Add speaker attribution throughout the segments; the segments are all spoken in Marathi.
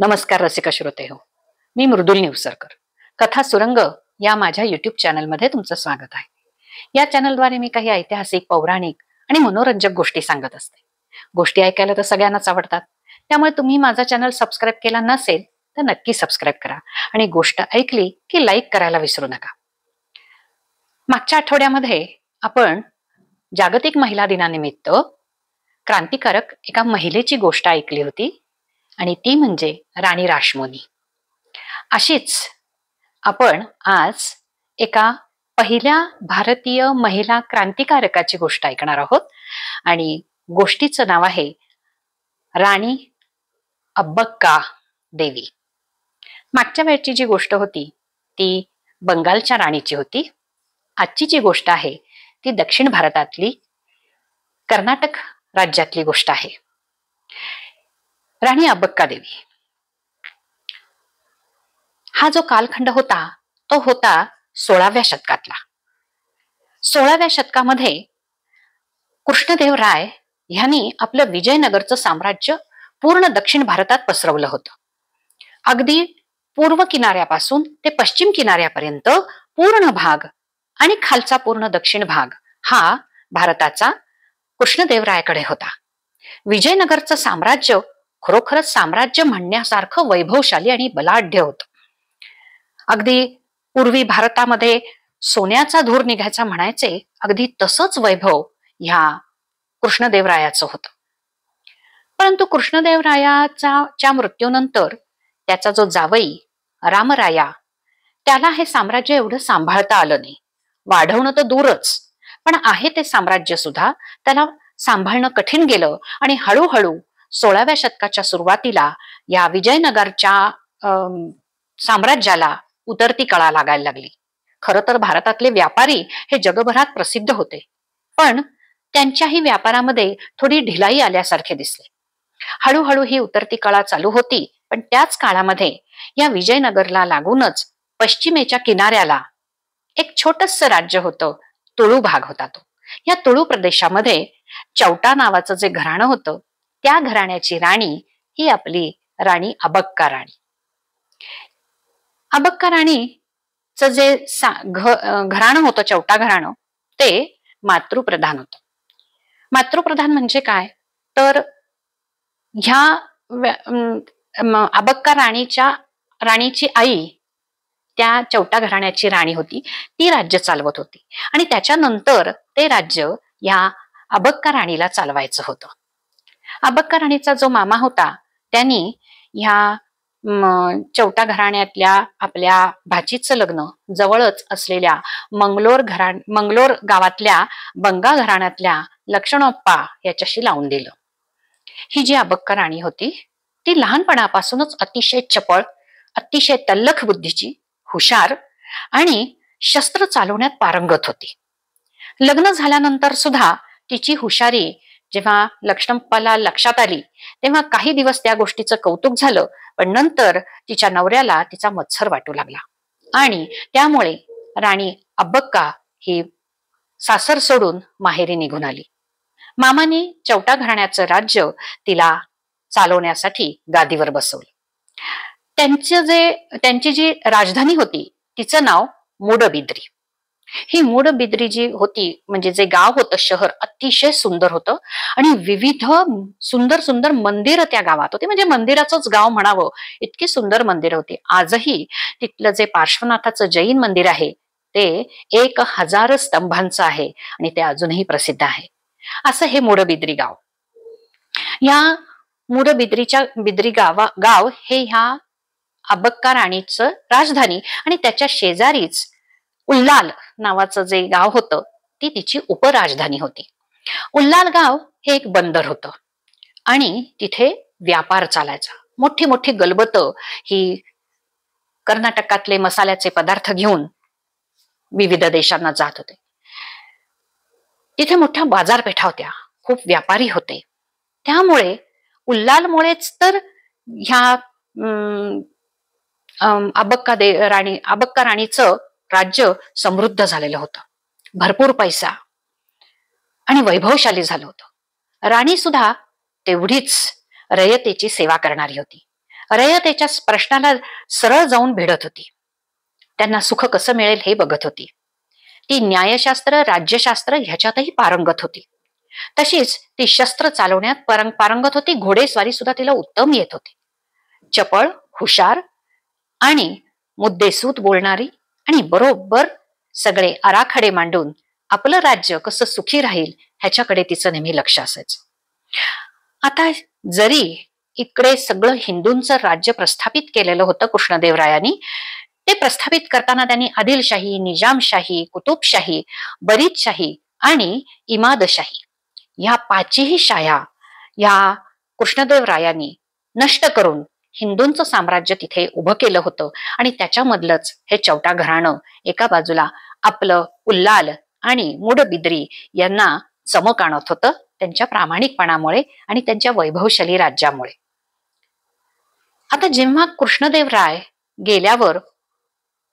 Speaker 1: नमस्कार रसिक श्रोते हो, मी मृदुल निवसरकर. कथा सुरंग या माझ्या युट्यूब चॅनलमध्ये तुमचं स्वागत आहे. या चॅनलद्वारे मी काही ऐतिहासिक, पौराणिक आणि मनोरंजक गोष्टी सांगत असते. गोष्टी ऐकायला तर सगळ्यांनाच आवडतात, त्यामुळे तुम्ही माझा चॅनल सबस्क्राईब केला नसेल तर नक्की सबस्क्राईब करा आणि गोष्ट ऐकली की लाईक करायला विसरू नका. मागच्या आठवड्यामध्ये आपण जागतिक महिला दिनानिमित्त क्रांतिकारक एका महिलेची गोष्ट ऐकली होती आणि ती म्हणजे राणी रासमणी. अशीच आपण आज एका पहिल्या भारतीय महिला क्रांतिकारकाची गोष्ट ऐकणार आहोत आणि गोष्टीचं नाव आहे राणी अब्बक्का देवी. मागच्या वेळची जी गोष्ट होती ती बंगालच्या राणीची होती. आजची जी गोष्ट आहे ती दक्षिण भारतातली कर्नाटक राज्यातली गोष्ट आहे. राणी अब्बक्का देवी हा जो कालखंड होता तो होता 16व्या शतकातला. 16व्या शतकामध्ये कृष्णदेव राय यांनी आपलं विजयनगरचं साम्राज्य पूर्ण दक्षिण भारतात पसरवलं होतं. अगदी पूर्व किनाऱ्यापासून ते पश्चिम किनाऱ्यापर्यंत पूर्ण भाग आणि खालचा पूर्ण दक्षिण भाग हा भारताचा कृष्णदेवरायाकडे होता. विजयनगरचं साम्राज्य खरोखरच साम्राज्य म्हणण्यासारखं वैभवशाली आणि बलाढ्य होतं. अगदी पूर्वी भारतामध्ये सोन्याचा धूर निघायचा म्हणायचे, अगदी तसंच वैभव ह्या कृष्णदेवरायाचं होतं. परंतु कृष्णदेवरायाच्या मृत्यूनंतर त्याचा जो जावई रामराया, त्याला हे साम्राज्य एवढं सांभाळता आलं नाही. वाढवणं तर दूरच, पण आहे ते साम्राज्य सुद्धा त्याला सांभाळणं कठीण गेलं आणि हळूहळू 16व्या शतकाच्या सुरुवातीला या विजयनगरच्या साम्राज्याला उतरती कळा लागायला लागली. खरं तर भारतातले व्यापारी हे जगभरात प्रसिद्ध होते, पण त्यांच्याही व्यापारामध्ये थोडी ढिलाई आल्यासारखे दिसले. हळूहळू ही उतरती कळा चालू होती, पण त्याच काळामध्ये या विजयनगरला लागूनच पश्चिमेच्या किनाऱ्याला एक छोटस राज्य होतं, तुळू भाग होता तो. या तुळू प्रदेशामध्ये चौटा नावाचं जे घराणं होतं त्या घराण्याची राणी ही आपली राणी अबक्का राणी. अबक्का राणीचं जे घराणं होतं, चौटा घराणं, ते मातृप्रधान होतं. मातृप्रधान म्हणजे काय तर ह्या अबक्का राणीची आई त्या चौटा घराण्याची राणी होती. ती राज्य चालवत होती आणि त्याच्यानंतर ते राज्य या अबक्का राणीला चालवायचं होतं. अबक्का राणीचा जो मामा होता त्यांनी ह्या चौटा घराण्यातल्या आपल्या भाचीचं लग्न जवळच असलेल्या मंगलोर गावातल्या बंगा घराण्यातल्या लक्षणोप्पा याच्याशी लावून दिलं. ही जी अबक्का राणी होती ती लहानपणापासूनच अतिशय चपळ, अतिशय तल्लख बुद्धीची, हुशार आणि शस्त्र चालवण्यात पारंगत होती. लग्न झाल्यानंतर सुद्धा तिची हुशारी जेव्हा लक्ष्मणप्पाला लक्षात आली तेव्हा काही दिवस त्या गोष्टीचं कौतुक झालं, पण नंतर तिच्या नवऱ्याला तिचा मत्सर वाटू लागला आणि त्यामुळे राणी अब्बक्का ही सासर सोडून माहेरी निघून आली. मामाने चौटा घराण्याचं राज्य तिला चालवण्यासाठी गादीवर बसवलं. त्यांची जी राजधानी होती तिचं नाव मूडबिद्री. ही मूडबिद्री जी होती म्हणजे जे गाव होतं, शहर अतिशय सुंदर होतं आणि विविध सुंदर सुंदर मंदिरं त्या गावात होती. म्हणजे मंदिराचंच गाव म्हणावं, इतकी सुंदर मंदिरं होती. आजही तिथलं जे पार्श्वनाथाचं जैन मंदिर आहे ते 1000 स्तंभांचं आहे आणि ते अजूनही प्रसिद्ध आहे. असं हे मूडबिद्री गाव. या बिद्री गाव हे ह्या अबक्का राणीचं राजधानी आणि त्याच्या शेजारीच उल्लाल नावाचं जे गाव होतं ती तिची उपराजधानी होती. उल्लाल गाव हे एक बंदर होतं आणि तिथे व्यापार चालायचा. मोठी मोठी गलबत ही कर्नाटकातले मसाल्याचे पदार्थ घेऊन विविध देशांना जात होते. तिथे मोठ्या बाजारपेठा होत्या, खूप व्यापारी होते. त्यामुळे उल्लालमुळेच तर ह्या अबक्का राणीचं राज्य समृद्ध झालेलं होतं. भरपूर पैसा आणि वैभवशाली झालं होतं. राणी सुद्धा तेवढीच रयतेची सेवा करणारी होती. रयतेच्या प्रश्नाला सरळ जाऊन भिडत होती. त्यांना सुख कसं मिळेल हे बघत होती. ती न्यायशास्त्र, राज्यशास्त्र ह्याच्यातही पारंगत होती. तशीच ती शस्त्र चालवण्यात पारंगत होती. घोडेस्वारी सुद्धा तिला उत्तम येत होती. चपळ, हुशार आणि मुद्देसूद बोलणारी आणि बरोबर सगळे आराखडे मांडून आपलं राज्य कसं सुखी राहील ह्याच्याकडे तिचं नेहमी लक्ष असायचं. आता जरी इकडे सगळं हिंदूंचं राज्य प्रस्थापित केलेलं होतं कृष्णदेवरायांनी, ते प्रस्थापित करताना त्यांनी आदिलशाही, निजामशाही, कुतुबशाही, बरीदशाही आणि इमादशाही या पाचही शाया या कृष्णदेवरायांनी नष्ट करून हिंदूंचं साम्राज्य तिथे उभं केलं होतं. आणि त्याच्यामधलंच हे चौटा घराणं एका बाजूला आपलं उल्लाल आणि मूडबिद्री यांना चमक आणत होतं त्यांच्या प्रामाणिकपणामुळे आणि त्यांच्या वैभवशाली राज्यामुळे. आता जेव्हा कृष्णदेवराय गेल्यावर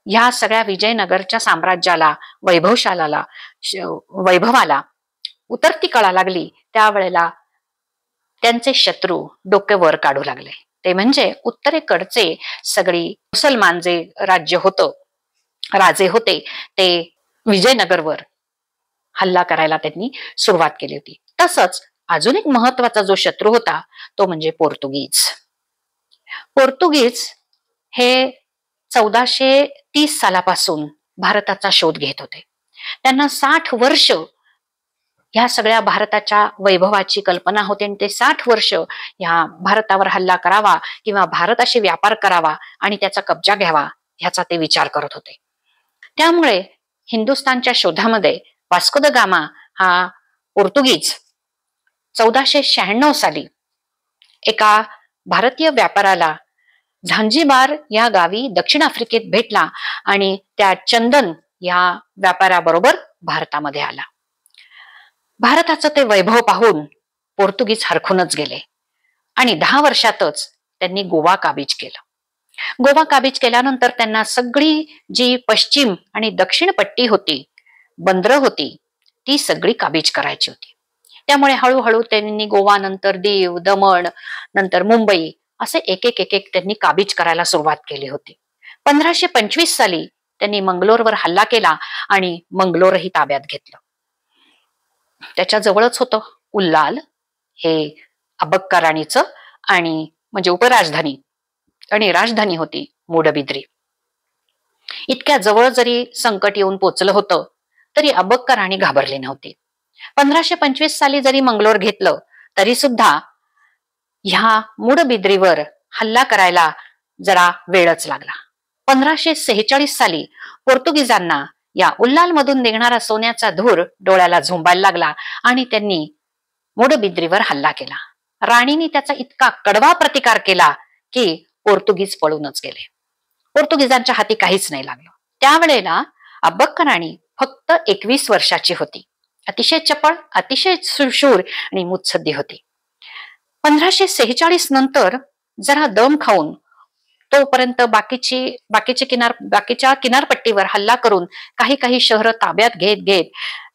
Speaker 1: ह्या सगळ्या विजयनगरच्या साम्राज्याला, वैभवाला उतरती कळा लागली, त्यावेळेला त्यांचे शत्रू डोके वर काढू लागले. ते म्हणजे उत्तरेकडचे सगळी मुसलमान जे राज्य होतं, राजे होते, ते विजयनगरवर हल्ला करायला त्यांनी सुरुवात केली होती. तसंच अजून एक महत्वाचा जो शत्रू होता तो म्हणजे पोर्तुगीज. पोर्तुगीज हे 1430 सालापासून भारताचा शोध घेत होते. त्यांना 60 वर्ष ह्या सगळ्या भारताच्या वैभवाची कल्पना होती आणि ते 60 वर्ष ह्या भारतावर हल्ला करावा किंवा भारताशी व्यापार करावा आणि त्याचा कब्जा घ्यावा ह्याचा ते विचार करत होते. त्यामुळे हिंदुस्थानच्या शोधामध्ये वास्को द गामा हा पोर्तुगीज 1496 साली एका भारतीय व्यापाराला झांजिबार या गावी दक्षिण आफ्रिकेत भेटला आणि त्या चंदन या व्यापाराबरोबर भारतामध्ये आला. भारताचं ते वैभव पाहून पोर्तुगीज हरखूनच गेले आणि 10 वर्षातच त्यांनी गोवा काबीज केलं. गोवा काबीज केल्यानंतर त्यांना सगळी जी पश्चिम आणि दक्षिण पट्टी होती, बंदरं होती, ती सगळी काबीज करायची होती. त्यामुळे हळूहळू त्यांनी गोवा, नंतर दीव, दमण, नंतर मुंबई असे एक एक त्यांनी काबीज करायला सुरुवात केली होती. 1525 साली त्यांनी मंगलोरवर हल्ला केला आणि मंगलोरही ताब्यात घेतलं. त्याच्या जवळच होतं उल्लाल, हे अबक्का राणीचं आणि म्हणजे उपराजधानी, आणि राजधानी होती मूडबिद्री. इतक्या जवळ जरी संकट येऊन पोचलं होतं तरी अबक्का राणी घाबरली नव्हती. 1525 साली जरी मंगलोर घेतलं तरी सुद्धा ह्या मूडबिद्रीवर हल्ला करायला जरा वेळच लागला. 1546 साली पोर्तुगीजांना या उल्लाल मधून निघणारा सोन्याचा धूर डोळ्याला झोंबायला लागला आणि त्यांनी मूडबिद्रीवर हल्ला केला. राणीने त्याचा इतका कडवा प्रतिकार केला की पोर्तुगीज पळूनच गेले. पोर्तुगीजांच्या हाती काहीच नाही लागलं. त्यावेळेला अबक्का राणी फक्त 21 वर्षाची होती. अतिशय चपळ, अतिशय शूर आणि मुत्सद्दी होती. 1546 नंतर जरा दम खाऊन तोपर्यंत बाकीच्या किनारपट्टीवर हल्ला करून काही शहरं ताब्यात घेत घेत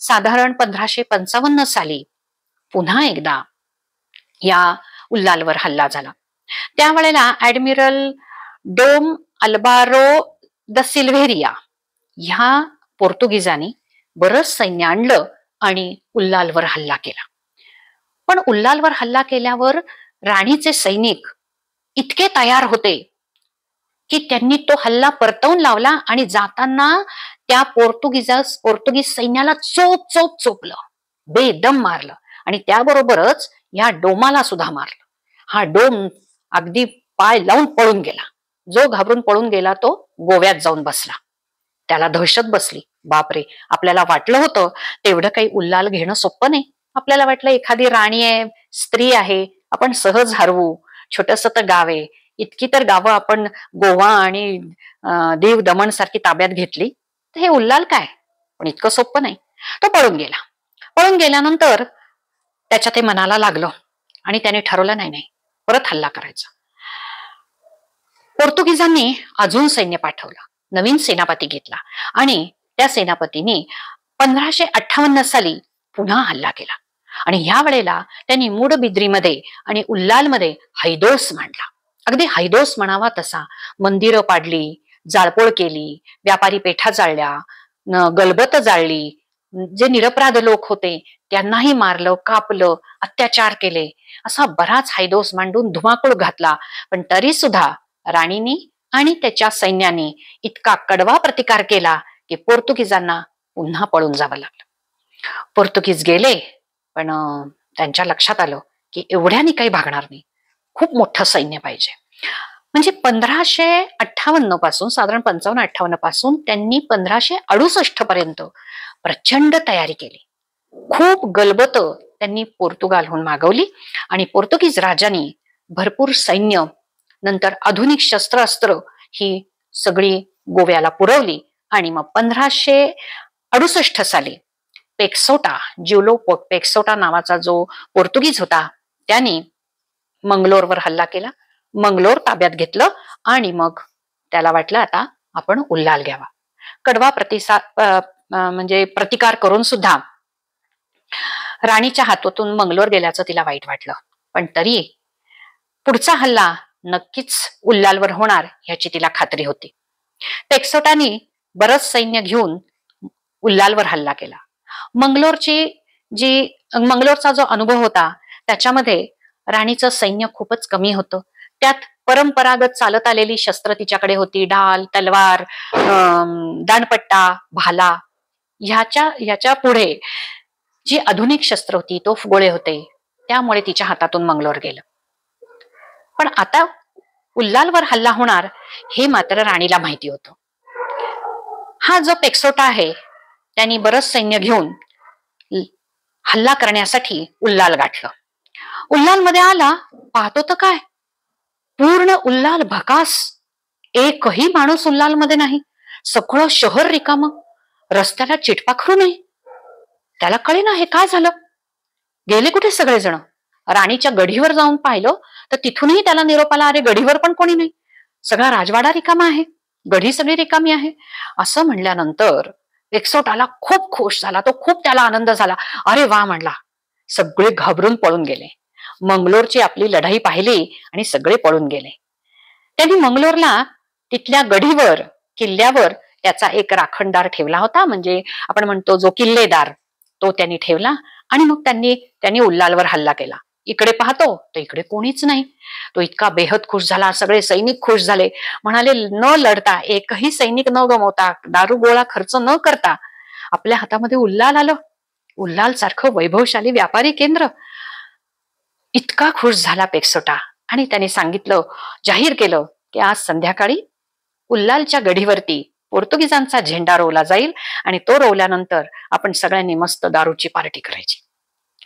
Speaker 1: साधारण 1555 साली पुन्हा एकदा या उल्लालवर हल्ला झाला. त्यावेळेला ऍडमिरल डोम अल्बारो द सिल्व्हेरिया ह्या पोर्तुगीजांनी बरंच सैन्य आणलं आणि उल्लालवर हल्ला केला. पण उल्लालवर हल्ला केल्यावर राणीचे सैनिक इतके तयार होते की त्यांनी तो हल्ला परतवून लावला आणि जाताना त्या पोर्तुगीज सैन्याला चोपलं, बेदम मारलं आणि त्याबरोबरच या डोमाला सुद्धा मारलं. हा डोम अगदी पाय लावून पळून गेला. जो घाबरून पळून गेला तो गोव्यात जाऊन बसला. त्याला दहशत बसली. बापरे, आपल्याला वाटलं होतं तेवढं काही उल्लाल घेणं सोपं नाही. आपल्याला वाटलं एखादी राणी आहे, स्त्री आहे, आपण सहज हरवू, छोटस तर गाव आहे, इतकी तर गावं आपण गोवा आणि दीव दमण सारखी ताब्यात घेतली, तर हे उल्लाल काय. पण इतकं सोपं नाही. तो पळून गेला. पळून गेल्यानंतर त्याच्या ते मनाला लागलं आणि त्याने ठरवलं नाही परत हल्ला करायचा. पोर्तुगीजांनी अजून सैन्य पाठवलं, नवीन सेनापती घेतला आणि त्या सेनापतींनी 1558 साली पुन्हा हल्ला केला आणि ह्या वेळेला त्यांनी मूडबिद्रीमध्ये आणि उल्लालमध्ये हैदोस मांडला. अगदी हैदोस म्हणावा तसा. मंदिरं पाडली, जाळपोळ केली, व्यापारी पेठा जाळल्या, गलबत जाळली, जे निरपराध लोक होते त्यांनाही मारलं, कापलं, अत्याचार केले, असा बराच हैदोस मांडून धुमाकूळ घातला. पण तरी सुद्धा राणीनी आणि त्याच्या सैन्याने इतका कडवा प्रतिकार केला की पोर्तुगीजांना पुन्हा पळून जावं लागलं. पोर्तुगीज गेले, पण त्यांच्या लक्षात आलं की एवढ्यानी काही भागणार नाही, खूप मोठं सैन्य पाहिजे. म्हणजे 1558 पासून, साधारण 55-58 पासून त्यांनी 1568 पर्यंत प्रचंड तयारी केली. खूप गलबत त्यांनी पोर्तुगालहून मागवली आणि पोर्तुगीज राजांनी भरपूर सैन्य, नंतर आधुनिक शस्त्रास्त्र ही सगळी गोव्याला पुरवली. आणि मग 1568 साली पेक्सोटा, ज्युलो पेक्सोटा नावाचा जो पोर्तुगीज होता त्याने मंगलोरवर हल्ला केला, मंगलोर ताब्यात घेतलं आणि मग त्याला वाटलं आता आपण उल्हाल घ्यावा. कडवा म्हणजे प्रतिकार करून सुद्धा राणीच्या हातून मंगलोर गेल्याचं तिला वाईट वाटलं. पण तरी पुढचा हल्ला नक्कीच उल्हालवर होणार याची तिला खात्री होती. पेक्सोटाने बरंच सैन्य घेऊन उल्हालवर हल्ला केला. मंगलोरचा जो अनुभव होता त्याच्यामध्ये राणीचं सैन्य खूपच कमी होतं. त्यात परंपरागत चालत आलेली शस्त्र तिच्याकडे होती, ढाल, तलवार, दांडपट्टा, भाला. ह्याच्या पुढे जी आधुनिक शस्त्र होती, तोफ गोळे होते, त्यामुळे तिच्या हातातून मंगलोर गेलं. पण आता उल्हालवर हल्ला होणार हे मात्र राणीला माहिती होतं. हा जो पेक्सोटा आहे त्यांनी बरंच सैन्य घेऊन हल्ला करण्यासाठी उल्हाल गाठलं. उल्हालमध्ये आला, पाहतो तर काय, पूर्ण उल्हाल भकास, एकही माणूस उल्हालमध्ये नाही. सगळं शहर रिकामं, रस्त्याला चिटपाखरू नाही. त्याला कळेना हे काय झालं, गेले कुठे सगळेजण. राणीच्या गढीवर जाऊन पाहिलं तर तिथूनही त्याला निरोप आला, अरे गढीवर पण कोणी नाही, सगळा राजवाडा रिकामा आहे, गढी सगळी रिकामी आहे. असं म्हणल्यानंतर पेक्सोटाला खूप खुश झाला, तो खूप त्याला आनंद झाला. अरे वा म्हणला. सगळे घाबरून पळून गेले. मंगलोरची आपली लढाई पाहिली आणि सगळे पळून गेले. त्यांनी मंगलोरला तिथल्या गढीवर, किल्ल्यावर त्याचा एक राखणदार ठेवला होता, म्हणजे आपण म्हणतो जो किल्लेदार, तो त्यांनी ठेवला. आणि मग त्यांनी उल्हालवर हल्ला केला. इकडे पाहतो तर इकडे कोणीच नाही. तो इतका बेहद खुश झाला. सगळे सैनिक खुश झाले. म्हणाले, न लढता, एकही सैनिक न गमवता, दारू गोळा खर्च न करता आपल्या हातामध्ये उल्हाल आलं. उल्हाल सारखं वैभवशाली व्यापारी केंद्र. इतका खुश झाला पेक्सोटा आणि त्याने सांगितलं, जाहीर केलं की आज संध्याकाळी उल्हालच्या गढीवरती पोर्तुगीजांचा झेंडा रोवला जाईल आणि तो रोवल्यानंतर आपण सगळ्यांनी मस्त दारूची पार्टी करायची.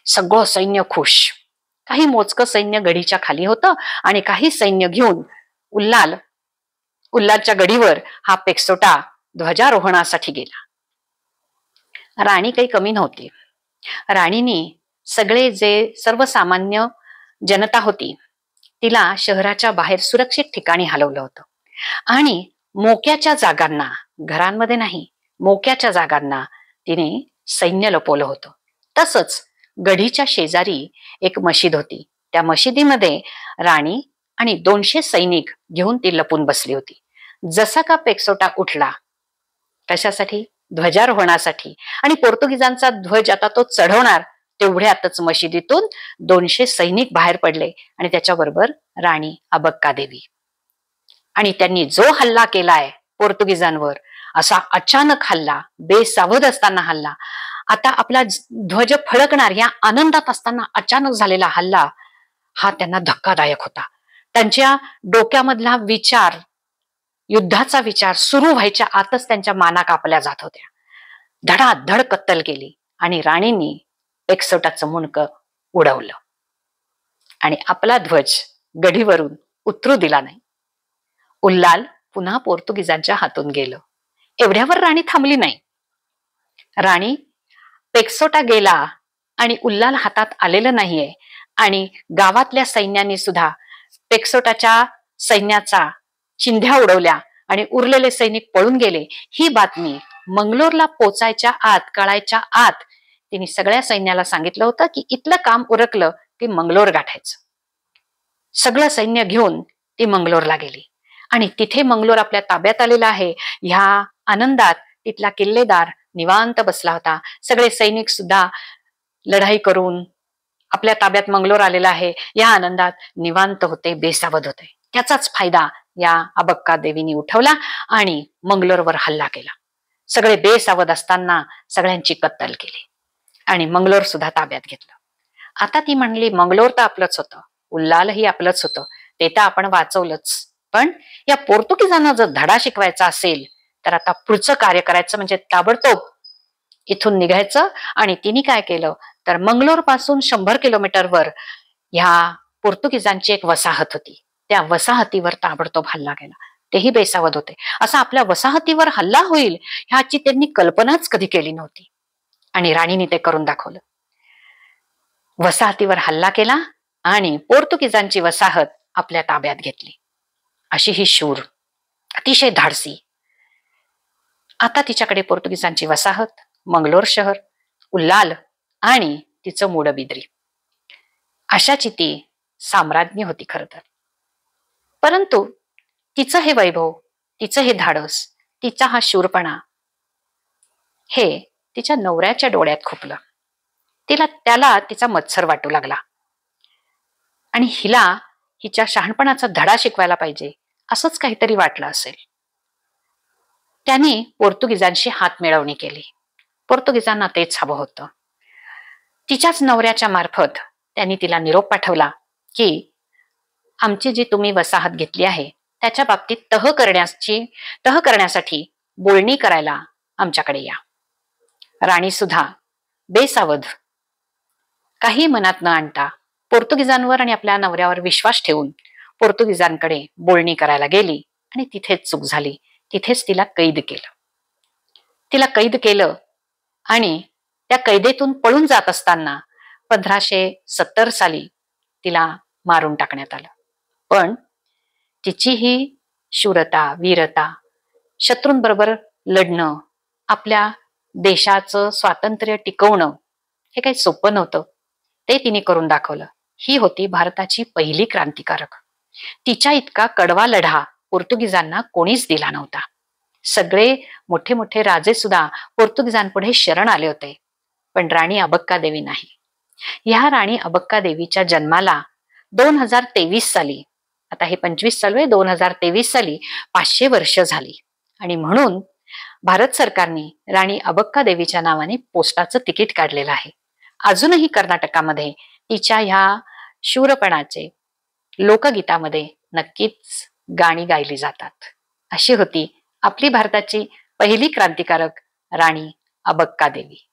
Speaker 1: सगळं सैन्य खुश. काही मोजकं सैन्य गढीच्या खाली होतं आणि काही सैन्य घेऊन उल्हालच्या गढीवर हा पेक्सोटा ध्वजारोहणासाठी गेला. राणी काही कमी नव्हती. राणीने सगळे जे सर्वसामान्य जनता होती तिला शहराच्या बाहेर सुरक्षित ठिकाणी हलवलं होतं आणि मोक्याच्या जागांना, घरांमध्ये नाही, मोक्याच्या जागांना तिने सैन्य लपवलं होतं. तसंच गढीच्या शेजारी एक मशीद होती. त्या मशिदीमध्ये राणी आणि 200 सैनिक घेऊन ती लपून बसली होती. जसा का पेक्सोटा उठला, कशासाठी, ध्वजारोहणासाठी, आणि पोर्तुगीजांचा ध्वज आता तो चढवणार, तेवढ्यातच मशिदीतून 200 सैनिक बाहेर पडले आणि त्याच्याबरोबर राणी अबक्का देवी. आणि त्यांनी जो हल्ला केलाय पोर्तुगीजांवर, असा अचानक हल्ला, बेसावध असताना हल्ला, आता आपला ध्वज फडकणार या आनंदात असताना अचानक झालेला हल्ला, हा त्यांना धक्कादायक होता. त्यांच्या डोक्यामधला विचार, युद्धाचा विचार सुरू व्हायच्या आतच त्यांच्या माना कापल्या जात होत्या. धडाधड कत्तल केली आणि राणींनी पेक्सोटाचं मुंडकं उडवलं आणि आपला ध्वज गढीवरून उतरू दिला नाही. उल्हाल पुन्हा पोर्तुगीजांच्या हातून गेलं. एवढ्यावर राणी थांबली नाही. राणी पेक्सोटा गेला आणि उल्हाल हातात आलेलं नाहीये आणि गावातल्या सैन्याने सुद्धा पेक्सोटाच्या सैन्याचा चिंध्या उडवल्या आणि उरलेले सैनिक पळून गेले, ही बातमी मंगलोरला पोचायच्या आत, कळायच्या आत तिने सगळ्या सैन्याला सांगितलं होतं की इथलं काम उरकलं की मंगलोर गाठायचं. सगळं सैन्य घेऊन ती मंगलोरला गेली आणि तिथे मंगलोर आपल्या ताब्यात आलेला आहे ह्या आनंदात तिथला किल्लेदार निवांत बसला होता. सगळे सैनिक सुद्धा लढाई करून आपल्या ताब्यात मंगलोर आलेला आहे या आनंदात निवांत होते, बेसावध होते. त्याचाच फायदा या अबक्का देवीने उठवला आणि मंगलोरवर हल्ला केला. सगळे बेसावध असताना सगळ्यांची कत्तल केली आणि मंगलोर सुद्धा ताब्यात घेतलं. आता ती म्हणली मंगलोर तर आपलंच होतं, उल्लालही आपलंच होतं, ते तर आपण वाचवलंच, पण या पोर्तुगीजांना जर धडा शिकवायचा असेल तर आता पुढचं कार्य करायचं म्हणजे ताबडतोब इथून निघायचं. आणि तिने काय केलं तर मंगलोर पासून 100 किलोमीटरवर ह्या पोर्तुगीजांची एक वसाहत होती, त्या वसाहतीवर ताबडतोब हल्ला केला. तेही बेसावध होते. असा आपल्या वसाहतीवर हल्ला होईल ह्याची त्यांनी कल्पनाच कधी केली नव्हती आणि राणीने ते करून दाखवलं. वसाहतीवर हल्ला केला आणि पोर्तुगीजांची वसाहत आपल्या ताब्यात घेतली. अशी ही शूर, अतिशय धाडसी. आता तिच्याकडे पोर्तुगीजांची वसाहत, मंगलोर शहर, उल्लाल आणि तिचं मोडबिद्री, अशाची ती साम्राज्ञी होती खरं तर. परंतु तिचं हे वैभव, तिचं हे धाडस, तिचा हा शूरपणा हे तिच्या नवऱ्याच्या डोळ्यात खुपलं. त्याला तिचा मत्सर वाटू लागला आणि हिला हिच्या शहाणपणाचा धडा शिकवायला पाहिजे असंच काहीतरी वाटलं असेल. त्याने पोर्तुगीजांशी हात मिळवणी केली. पोर्तुगीजांना तेच हवं होतं. तिच्याच नवऱ्याच्या मार्फत त्यांनी तिला निरोप पाठवला की आमची जी तुम्ही वसाहत घेतली आहे त्याच्या बाबतीत तह करण्यासाठी बोलणी करायला आमच्याकडे या. राणी सुद्धा बेसावध, काही मनात न आणता पोर्तुगीजांवर आणि आपल्या नवऱ्यावर विश्वास ठेवून पोर्तुगीजांकडे बोलणी करायला गेली आणि तिथेच चूक झाली. तिथेच तिला कैद केलं आणि त्या कैदेतून पळून जात असताना 1570 साली तिला मारून टाकण्यात आलं. पण तिची ही शूरता, वीरता, शत्रूंबरोबर लढणं, आपल्या देशाचं स्वातंत्र्य टिकवणं हे काही सोपं नव्हतं. ते तिने करून दाखवलं. ही होती भारताची पहिली क्रांतिकारक. तिच्या इतका कडवा लढा पोर्तुगीजांना कोणीच दिला नव्हता. सगळे मोठे मोठे राजे सुद्धा पोर्तुगीजांपुढे शरण आले होते, पण राणी अबक्कादेवी नाही. ह्या राणी अबक्कादेवीच्या जन्माला 2023 साली, आता हे 25 चालू आहे, 2023 साली 500 वर्ष झाली आणि म्हणून भारत सरकारने राणी अबक्कादेवीच्या नावाने पोस्टाचं तिकीट काढलेलं आहे. अजूनही कर्नाटकामध्ये तिच्या ह्या शूरपणाचे लोकगीतामध्ये नक्कीच गाणी गायली जातात. अशी होती आपली भारताची पहिली क्रांतिकारक राणी अबक्कादेवी.